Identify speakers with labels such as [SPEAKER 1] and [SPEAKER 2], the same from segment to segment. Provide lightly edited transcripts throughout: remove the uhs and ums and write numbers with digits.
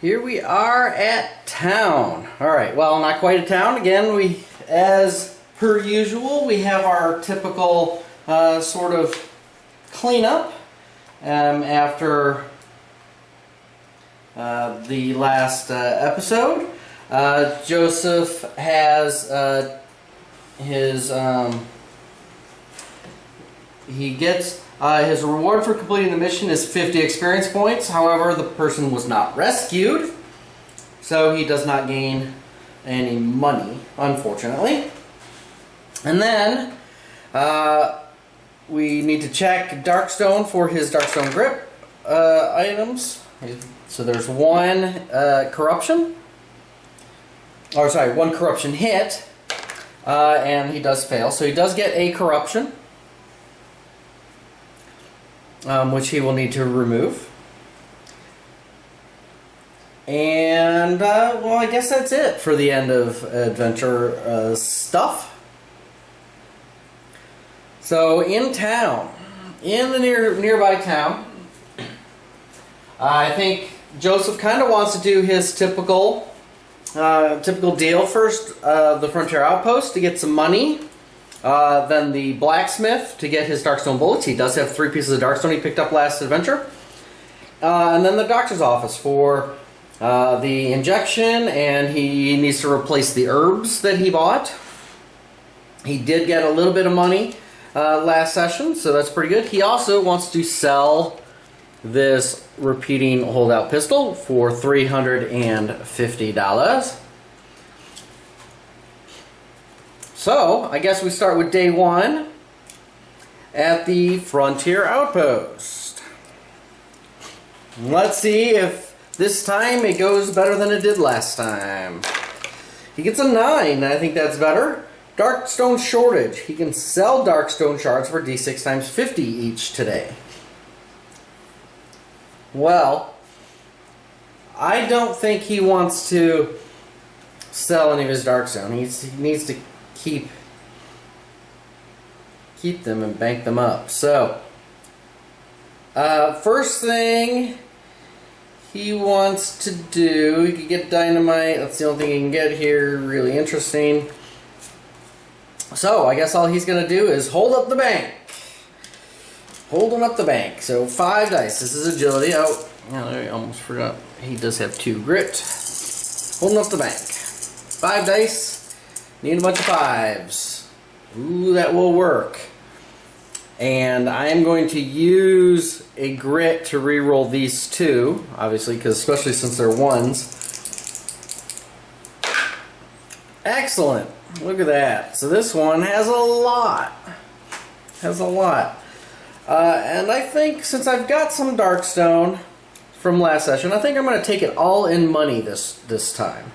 [SPEAKER 1] Here we are at town. Alright, well, not quite a town. Again, we, as per usual, we have our typical sort of cleanup after the last episode. Joseph has he gets his reward for completing the mission is 50 experience points. However, the person was not rescued, so he does not gain any money, unfortunately. And then we need to check Darkstone for his Darkstone grip items. So there's one corruption. Or sorry, one corruption hit, and he does fail. So he does get a corruption, which he will need to remove. And, well, I guess that's it for the end of adventure stuff. So, in town, in the nearby town, I think Joseph kind of wants to do his typical deal first. The Frontier Outpost to get some money. Then the blacksmith to get his Darkstone bullets. He does have 3 pieces of Darkstone he picked up last adventure. And then the doctor's office for the injection, and he needs to replace the herbs that he bought. He did get a little bit of money last session, so that's pretty good. He also wants to sell this repeating holdout pistol for $350. So, I guess we start with day 1 at the Frontier Outpost. Let's see if this time it goes better than it did last time. He gets a 9. I think that's better. Darkstone shortage. He can sell Darkstone shards for D6 times 50 each today. Well, I don't think he wants to sell any of his Darkstone. He needs to keep them and bank them up. So, first thing he wants to do, he could get dynamite. That's the only thing he can get here. Really interesting. So, I guess all he's going to do is hold up the bank. Holding up the bank. So, 5 dice. This is agility. Oh, I almost forgot. He does have 2 grit. Holding up the bank. 5 dice. Need a bunch of 5s. Ooh, that will work. And I am going to use a grit to re-roll these 2, obviously, because especially since they're 1s. Excellent. Look at that. So this one has a lot. And I think since I've got some Darkstone from last session, I think I'm going to take it all in money this time.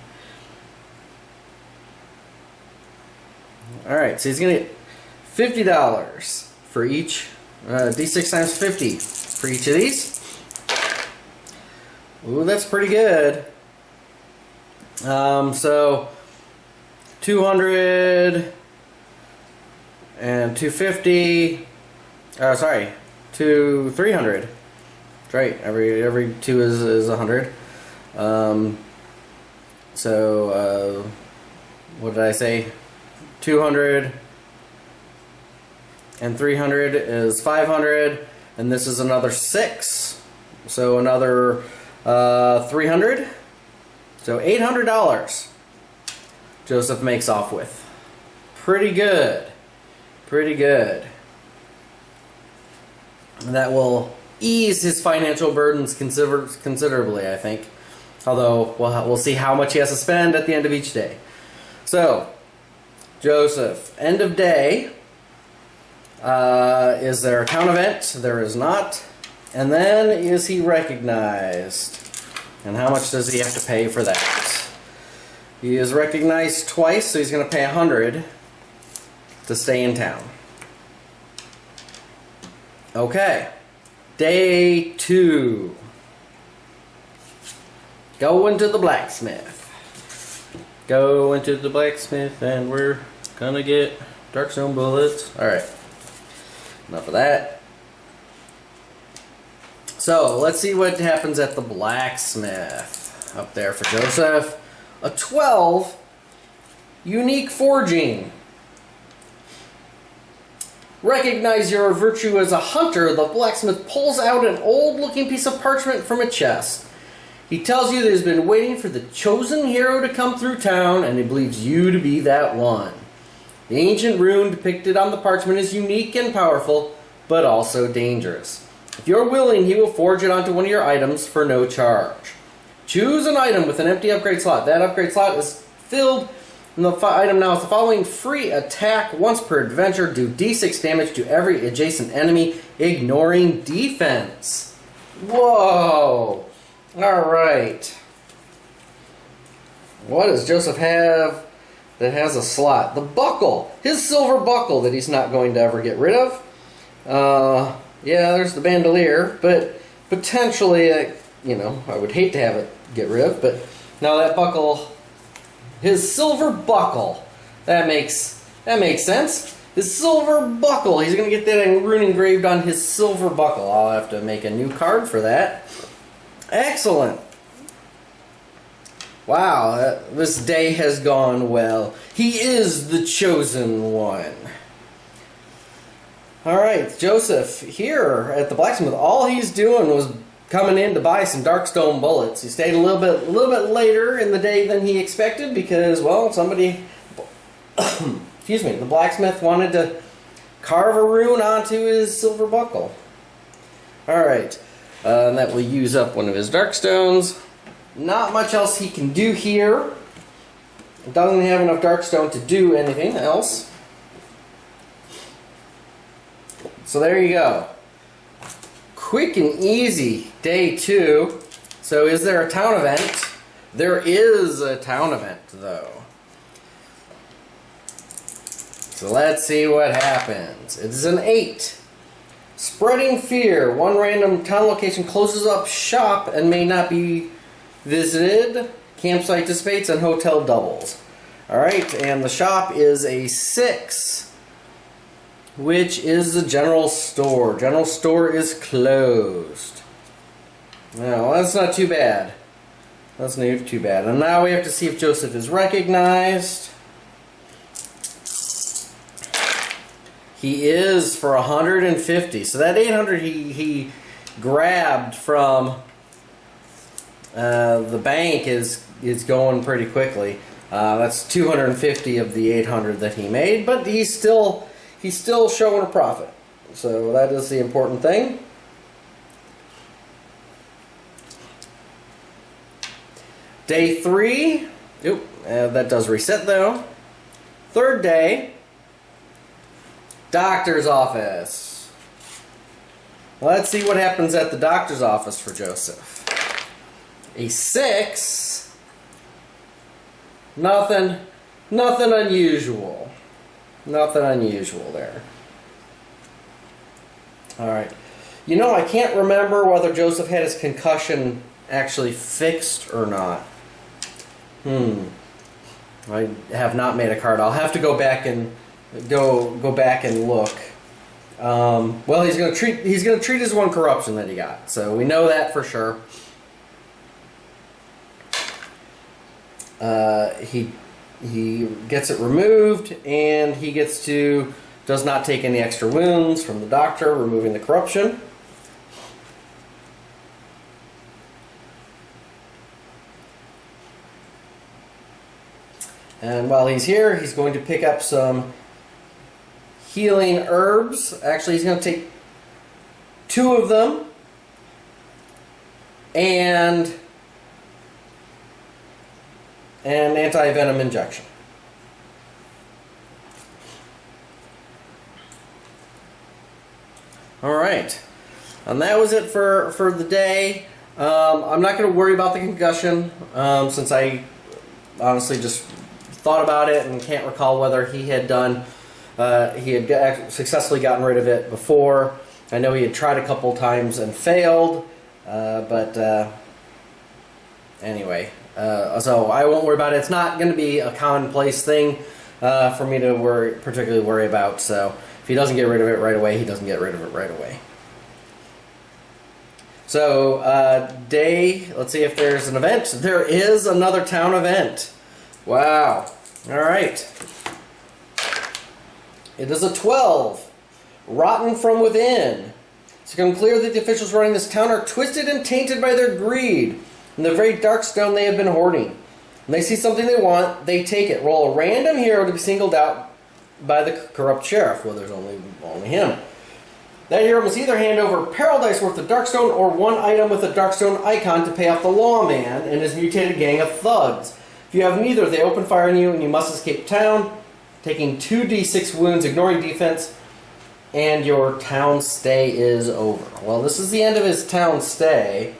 [SPEAKER 1] Alright, so he's going to get $50 for each, D6 times 50 for each of these. Ooh, that's pretty good. So, 200 and 250, sorry, 300. That's right, every 2 is 100. So, what did I say? 200 and 300 is 500, and this is another 6, so another 300, so $800 Joseph makes off with. Pretty good. And that will ease his financial burdens considerably, I think, although we'll see how much he has to spend at the end of each day. So Joseph, end of day. Is there a town event? There is not. And then, is he recognized? And how much does he have to pay for that? He is recognized twice, so he's going to pay 100 to stay in town. Okay. Day 2. Going to the blacksmith. And we're gonna get Darkstone bullets. Alright. Enough of that. So, let's see what happens at the blacksmith. Up there for Joseph. A 12. Unique forging. Recognize your virtue as a hunter. The blacksmith pulls out an old-looking piece of parchment from a chest. He tells you that he's been waiting for the chosen hero to come through town, and he believes you to be that one. The ancient rune depicted on the parchment is unique and powerful, but also dangerous. If you're willing, he will forge it onto one of your items for no charge. Choose an item with an empty upgrade slot. That upgrade slot is filled, and the item now is the following: free attack once per adventure, do d6 damage to every adjacent enemy, ignoring defense. Whoa! Alright. What does Joseph have that has a slot? The buckle! His silver buckle that he's not going to ever get rid of. Yeah, there's the bandolier, but potentially, I would hate to have it get rid of, but now that buckle, his silver buckle, that makes sense. His silver buckle, he's going to get that rune engraved on his silver buckle. I'll have to make a new card for that. Excellent. Wow, this day has gone well. He is the chosen one. Alright, Joseph, here at the blacksmith, all he's doing was coming in to buy some Darkstone bullets. He stayed a little bit later in the day than he expected because, well, somebody, excuse me, the blacksmith wanted to carve a rune onto his silver buckle. Alright, and that will use up one of his Darkstones. Not much else he can do here. Doesn't have enough Darkstone to do anything else. So there you go. Quick and easy day 2. So is there a town event? There is a town event though. So let's see what happens. It's an 8. Spreading fear. One random town location closes up shop and may not be visited. Campsite dissipates and hotel doubles. Alright, and the shop is a 6. Which is the general store. General store is closed. Now, that's not too bad. That's not too bad. And now we have to see if Joseph is recognized. He is for 150. So that 800 he grabbed from the bank is going pretty quickly. That's 250 of the 800 that he made, but he's still showing a profit. So that is the important thing. Day 3. That does reset though. Third day. Doctor's office. Let's see what happens at the doctor's office for Joseph. A 6. Nothing unusual. Nothing unusual there. Alright. I can't remember whether Joseph had his concussion actually fixed or not. I have not made a card. I'll have to go back and go back and look. Well, he's gonna treat his one corruption that he got. So we know that for sure. He gets it removed, and he does not take any extra wounds from the doctor, removing the corruption. And while he's here, he's going to pick up some healing herbs. Actually, he's going to take 2 of them, and an anti-venom injection. Alright, and that was it for the day. I'm not going to worry about the concussion since I honestly just thought about it and can't recall whether he had successfully gotten rid of it before. I know he had tried a couple times and failed, but anyway. So I won't worry about it. It's not going to be a commonplace thing for me to particularly worry about. So if he doesn't get rid of it right away, he doesn't get rid of it right away. So, let's see if there's an event. There is another town event. Wow. Alright. It is a 12. Rotten from within. It's become clear that the officials running this town are twisted and tainted by their greed and the very dark stone they have been hoarding. When they see something they want, they take it. Roll a random hero to be singled out by the corrupt sheriff. Well, there's only him. That hero must either hand over a peril dice worth of Darkstone or one item with a Darkstone icon to pay off the lawman and his mutated gang of thugs. If you have neither, they open fire on you and you must escape town, taking 2d6 wounds, ignoring defense, and your town stay is over. Well, this is the end of his town stay.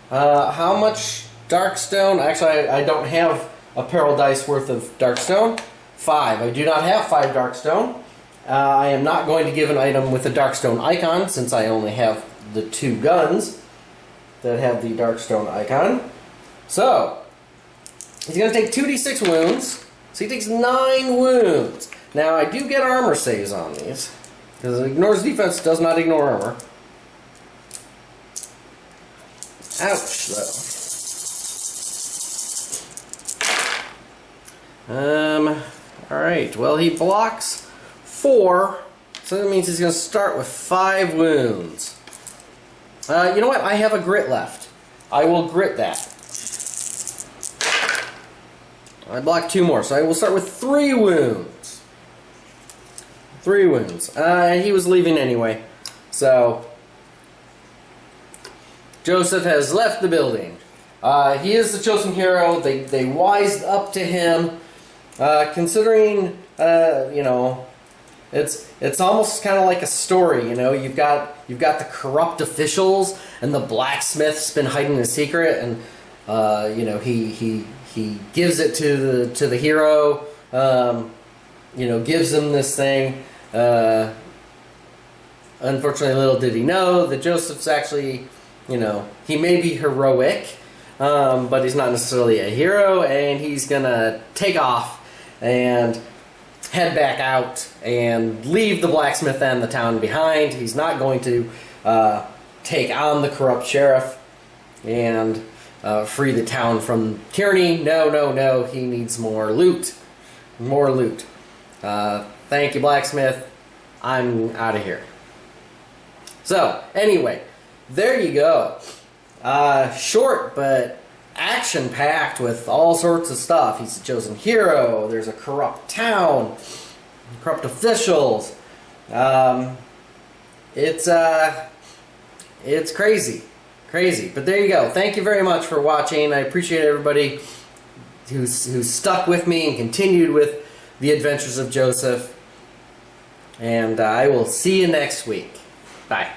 [SPEAKER 1] How much Darkstone? Actually, I don't have a peril dice worth of Darkstone. 5. I do not have 5 Darkstone. I am not going to give an item with a Darkstone icon since I only have the 2 guns that have the Darkstone icon. So, he's going to take 2d6 wounds. So he takes 9 wounds. Now, I do get armor saves on these, because it ignores defense, does not ignore armor. Ouch, though. Alright, well, he blocks 4, so that means he's going to start with 5 wounds. You know what? I have a grit left. I will grit that. I blocked 2 more, so I will start with 3 wounds. 3 wounds. He was leaving anyway, so Joseph has left the building. He is the chosen hero. They wised up to him. Considering, you know, it's almost kind of like a story. You know, you've got the corrupt officials, and the blacksmith's been hiding a secret, and you know, he gives it to the hero. You know, gives him this thing. Unfortunately, little did he know that Joseph's actually, you know, he may be heroic, but he's not necessarily a hero, and he's gonna take off and head back out and leave the blacksmith and the town behind. He's not going to take on the corrupt sheriff and free the town from tyranny. No, no, no. He needs more loot. More loot. Thank you, blacksmith. I'm out of here. So, anyway, there you go. Short, but action-packed with all sorts of stuff. He's a chosen hero. There's a corrupt town. Corrupt officials. It's crazy. Crazy. But there you go. Thank you very much for watching. I appreciate everybody who's stuck with me and continued with the adventures of Joseph. And I will see you next week. Bye.